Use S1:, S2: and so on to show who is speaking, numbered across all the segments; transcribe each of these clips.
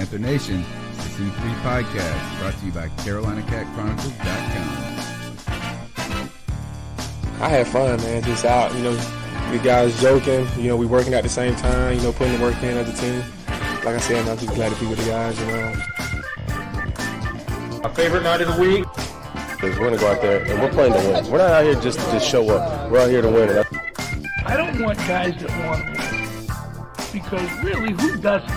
S1: Panther Nation, the C3 Podcast, brought to you by CarolinaCatChronicles.com.
S2: I had fun, man, just out, the guys joking, we working at the same time, putting the work in as a team. Like I said, I'm just glad to be with the guys,
S3: My favorite night of the week?
S2: Because we're going to go out there and we're playing to win. We're not out here just to just show up. We're out here to win.
S4: I don't want guys that want to win. Because really, who doesn't?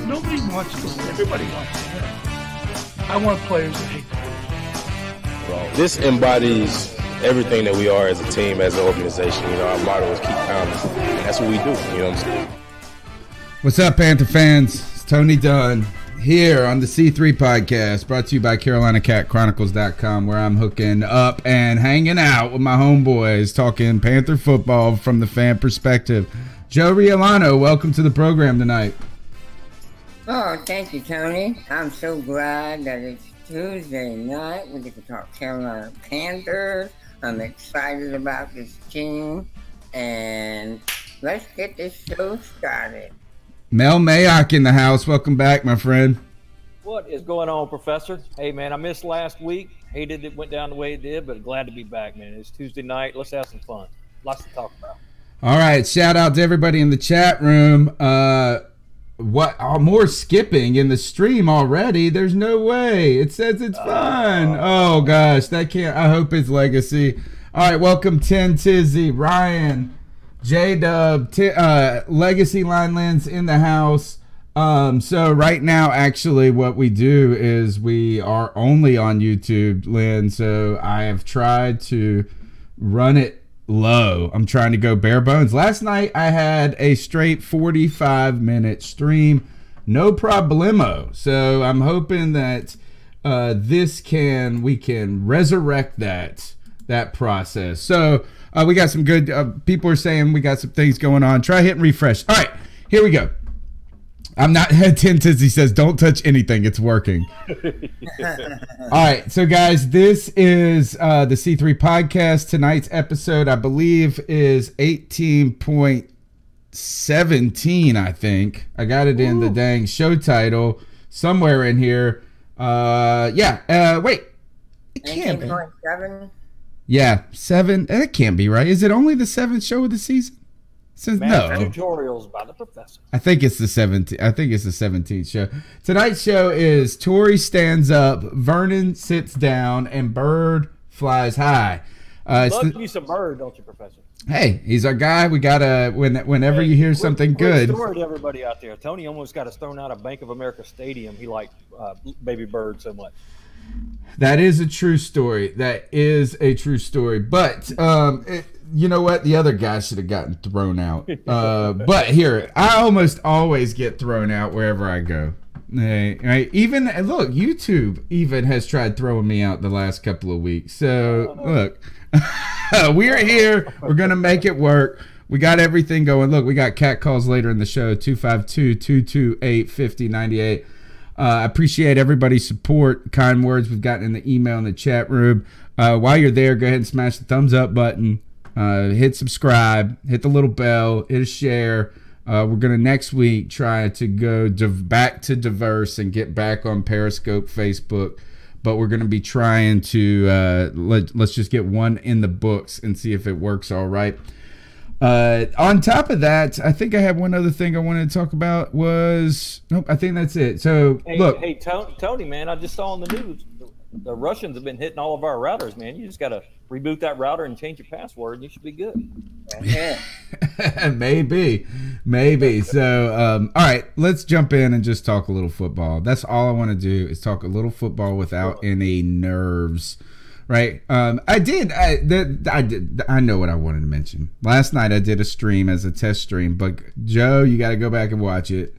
S4: Nobody wants to win. Everybody wants to win. I want players that hate to lose.
S2: This embodies everything that we are as a team, as an organization. Our motto is keep pounding. And that's what we do. You know what I'm saying?
S1: What's up, Panther fans? It's Tony Dunn here on the C3 Podcast, brought to you by CarolinaCatChronicles.com, where I'm hooking up and hanging out with my homeboys, talking Panther football from the fan perspective. Joe Riolano, welcome to the program tonight.
S5: Oh, thank you, Tony. I'm so glad that it's Tuesday night. We get to talk Carolina Panthers. I'm excited about this team. And let's get this show started.
S1: Mel Mayock in the house. Welcome back, my friend.
S3: What is going on, Professor? Hey, man, I missed last week. Hated it went down the way it did, but glad to be back, man. It's Tuesday night. Let's have some fun. Lots to talk about.
S1: All right. Shout out to everybody in the chat room. More skipping in the stream already? There's no way. It says it's fun. Oh, gosh. That can't. I hope it's legacy. All right. Welcome, 10 Tizzy, Ryan, J-Dub, Legacy Line Lens in the house. So right now, actually, what we do is we are only on YouTube, Lynn. So I have tried to run it low. I'm trying to go bare bones. Last night, I had a straight 45-minute stream. No problemo. So I'm hoping that we can resurrect that process. So we got some good people are saying we got some things going on. Try hitting refresh. All right, here we go. I'm not hesitant as he says, don't touch anything. It's working. All right, so guys, this is the C3 Podcast. Tonight's episode, I believe, is 18.17, I think. I got it in the dang show title somewhere in here. Wait. It can't be.
S5: 18.7?
S1: Yeah, 7. That can't be right. Is it only the 7th show of the season? No.
S3: Tutorials by the Professor.
S1: I think it's the 17th. I think it's the 17th show. Tonight's show is Torrey stands up, Vernon sits down, and Byrd flies high.
S3: Love you some Byrd, don't you, Professor?
S1: Hey, he's our guy. We gotta whenever you hear something good.
S3: Story to everybody out there. Tony almost got us thrown out of Bank of America Stadium. He liked Baby Byrd so much.
S1: That is a true story. But you know what? The other guy should have gotten thrown out. But here, I almost always get thrown out wherever I go. Right? Even look, YouTube even has tried throwing me out the last couple of weeks. So look, we're here. We're gonna make it work. We got everything going. Look, we got cat calls later in the show. 252-228-5098. I appreciate everybody's support, kind words we've gotten in the email in the chat room. While you're there, go ahead and smash the thumbs up button. Hit subscribe, hit the little bell, hit a share. We're going to next week try to go back to diverse and get back on Periscope, Facebook. But we're going to be trying to, let's just get one in the books and see if it works all right. On top of that, I think I had one other thing I wanted to talk about nope, I think that's it. So, look.
S3: Hey, Tony, man, I just saw on the news, the Russians have been hitting all of our routers, man. You just got to reboot that router and change your password, and you should be good.
S5: Yeah.
S1: Maybe. So, all right, let's jump in and just talk a little football. That's all I want to do is talk a little football without any nerves. Right. I know what I wanted to mention. Last night I did a stream as a test stream, but Joe, you got to go back and watch it.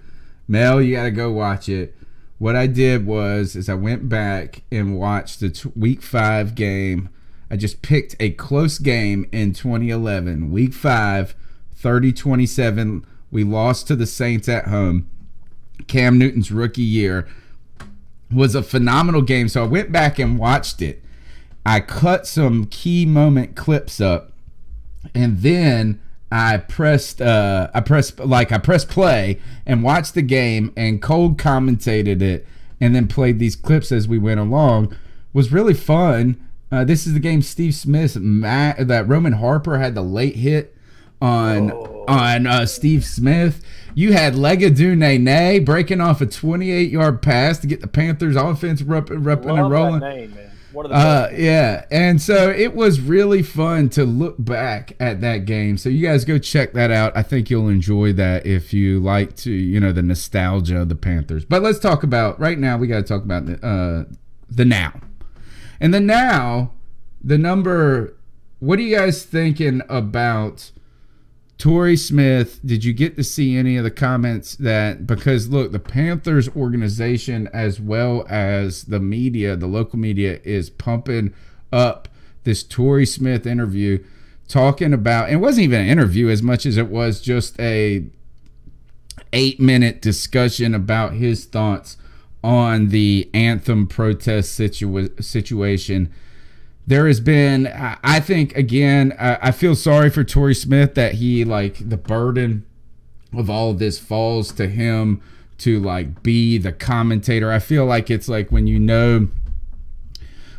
S1: Mel, you got to go watch it. What I did is I went back and watched the week 5 game. I just picked a close game in 2011. Week 5, 30-27. We lost to the Saints at home. Cam Newton's rookie year was a phenomenal game. So I went back and watched it. I cut some key moment clips up, and then I pressed play and watched the game and cold commentated it and then played these clips as we went along. Was really fun. This is the game Steve Smith, that Roman Harper had the late hit on Steve Smith. You had Legadou Nene breaking off a 28-yard pass to get the Panthers offense up and rolling.
S3: That name, man. One of the best.
S1: Yeah, and so it was really fun to look back at that game. So you guys go check that out. I think you'll enjoy that if you like to, the nostalgia of the Panthers. But let's talk about, right now, we got to talk about the now. And the number, what are you guys thinking about Torrey Smith? Did you get to see any of the comments because look, the Panthers organization as well as the media, the local media, is pumping up this Torrey Smith interview, talking about, and it wasn't even an interview as much as it was just a 8-minute discussion about his thoughts on the Anthem protest situation. There has been, I think, again, I feel sorry for Torrey Smith that he, the burden of all of this falls to him to, be the commentator. I feel like it's like when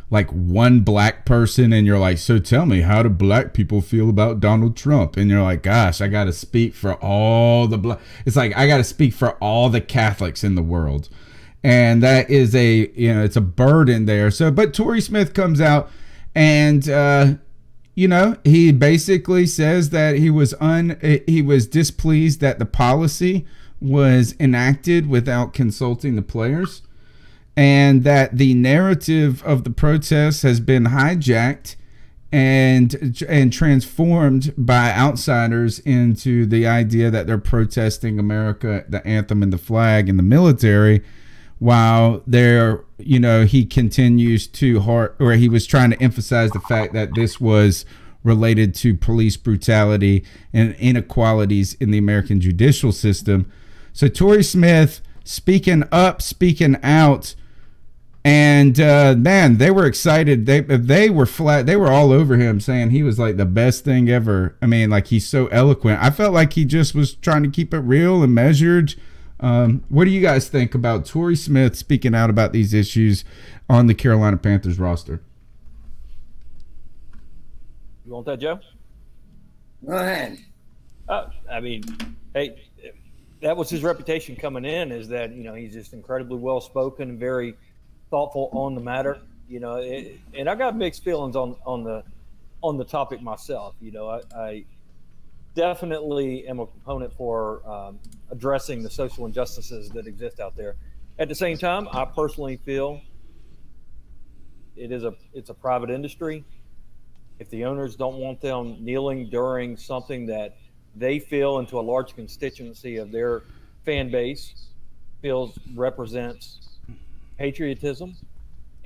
S1: one black person and you're like, so tell me, how do black people feel about Donald Trump? And you're like, gosh, I got to speak for all the it's like I got to speak for all the Catholics in the world. And that is it's a burden there. So, but Torrey Smith comes out and, he basically says that he was displeased that the policy was enacted without consulting the players, and that the narrative of the protests has been hijacked and transformed by outsiders into the idea that they're protesting America, the anthem and the flag and the military, while he continues he was trying to emphasize the fact that this was related to police brutality and inequalities in the American judicial system. So Torrey Smith speaking out, and man, they were excited. They were all over him, saying he was like the best thing ever. I mean, he's so eloquent. I felt like he just was trying to keep it real and measured. What do you guys think about Torrey Smith speaking out about these issues on the Carolina Panthers roster?
S3: You want that, Joe?
S5: Go ahead.
S3: I mean, hey, that was his reputation coming in, is that, he's just incredibly well-spoken, very thoughtful on the matter, and I got mixed feelings on the topic myself. I definitely am a proponent for addressing the social injustices that exist out there. At the same time, I personally feel it's a private industry. If the owners don't want them kneeling during something that they feel, into a large constituency of their fan base feels represents patriotism,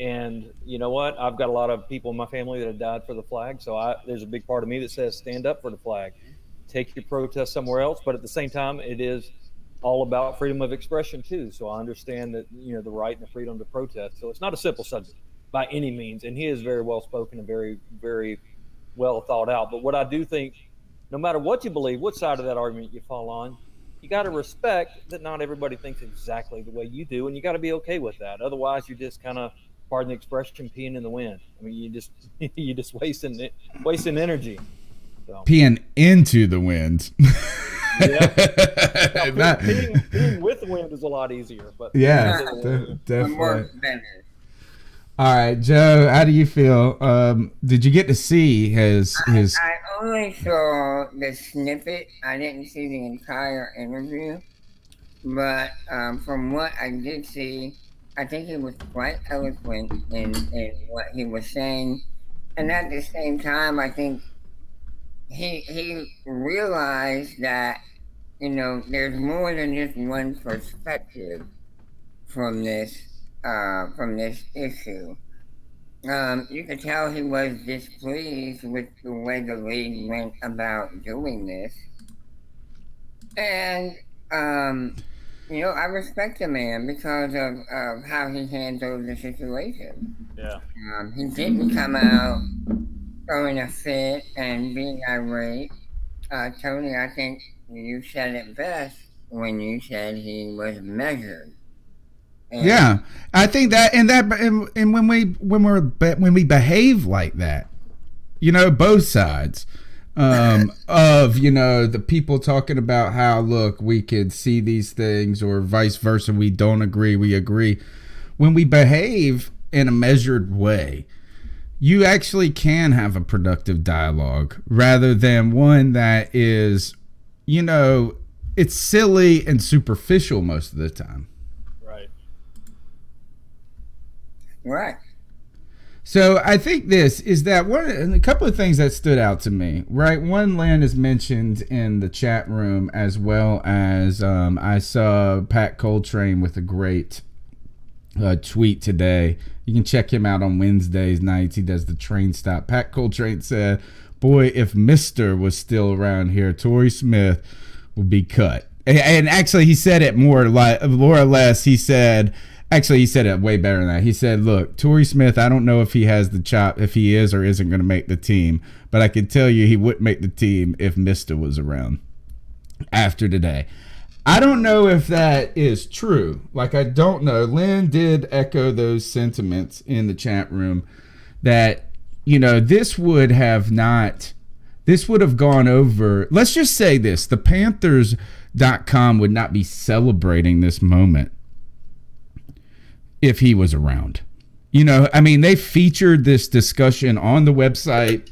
S3: and you know what? I've got a lot of people in my family that have died for the flag, so there's a big part of me that says stand up for the flag. Take your protest somewhere else, but at the same time, it is all about freedom of expression too. So I understand that the right and the freedom to protest. So it's not a simple subject by any means, and he is very well spoken and very, very well thought out. But what I do think, no matter what you believe, what side of that argument you fall on, you got to respect that not everybody thinks exactly the way you do, and you got to be okay with that. Otherwise, you're just kind of, pardon the expression, peeing in the wind. I mean, you just wasting energy. So.
S1: Peeing into the wind.
S3: Yeah. Peeing with the wind is a lot easier. But
S1: yeah, definitely. All right, Joe, how do you feel? Did you get to see his?
S5: I only saw the snippet. I didn't see the entire interview. But from what I did see, I think he was quite eloquent in what he was saying. And at the same time, I think he realized that, there's more than just one perspective from this issue. You could tell he was displeased with the way the league went about doing this. And, I respect the man because of how he handled the situation.
S3: Yeah.
S5: He didn't come out throwing a fit and being irate. Tony, I think you said it best when you said he was measured. And
S1: Yeah, I think that, and when we behave like that, you know, both sides, of, you know, the people talking about how, look, we could see these things, or vice versa, we don't agree, we agree. When we behave in a measured way, you actually can have a productive dialogue rather than one that is, you know, it's silly and superficial most of the time.
S3: Right.
S5: Right.
S1: So I think this is that a couple of things that stood out to me, right? One, Lynn is mentioned in the chat room, as well as I saw Pat Coltrane with a great tweet today. You can check him out on Wednesdays nights. He does the train stop. Pat Coltrane said, boy, if Mr. was still around here, Torrey Smith would be cut. And actually, he said it more or less. He said it way better than that. He said, look, Torrey Smith, I don't know if he has the chop, if he is or isn't going to make the team, but I can tell you he wouldn't make the team if Mr. was around after today. I don't know if that is true. Like, I don't know. Lynn did echo those sentiments in the chat room that, you know, this would have gone over. Let's just say this. The Panthers.com would not be celebrating this moment if he was around. You know, I mean, they featured this discussion on the website.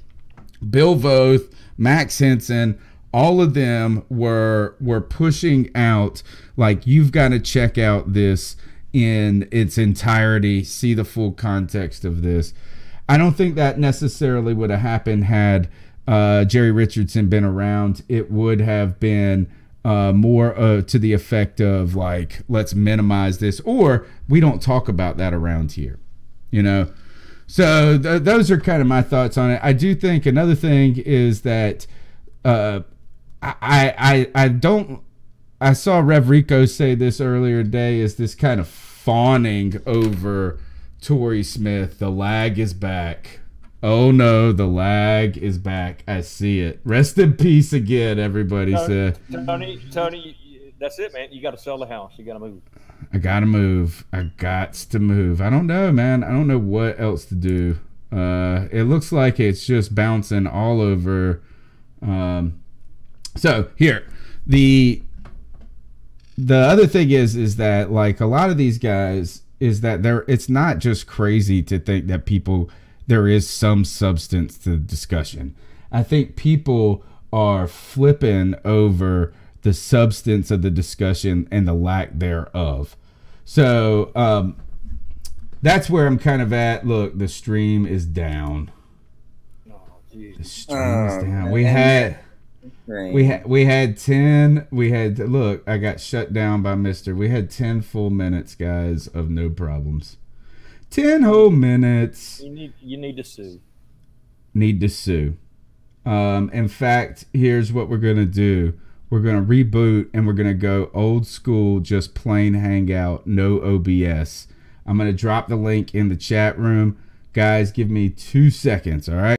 S1: Bill Voth, Max Henson, all of them were pushing out, like, you've got to check out this in its entirety, see the full context of this. I don't think that necessarily would have happened had Jerry Richardson been around. It would have been more to the effect of, like, let's minimize this, or we don't talk about that around here, you know. So those are kind of my thoughts on it. I do think another thing is that I saw Rev Rico say this earlier today, is this kind of fawning over Torrey Smith. The lag is back. Oh no, the lag is back. I see it. Rest in peace again, everybody said.
S3: Tony, that's it, man. You got to sell the house. You got to move.
S1: I gotta move. I gots to move. I don't know, man. I don't know what else to do. It looks like it's just bouncing all over. So here, the other thing is that, like, a lot of these guys, is that it's not just crazy to think that there is some substance to the discussion. I think people are flipping over the substance of the discussion and the lack thereof. So that's where I'm kind of at. Look, the stream is down.
S3: Oh, geez.
S1: The stream is down. We had 10. Look, I got shut down by Mr. We had 10 full minutes, guys, of no problems. 10 whole minutes.
S3: You need to sue.
S1: Need to sue. In fact, here's what we're going to do. We're going to reboot, and we're going to go old school, just plain Hangout, no OBS. I'm going to drop the link in the chat room. Guys, give me 2 seconds, all right?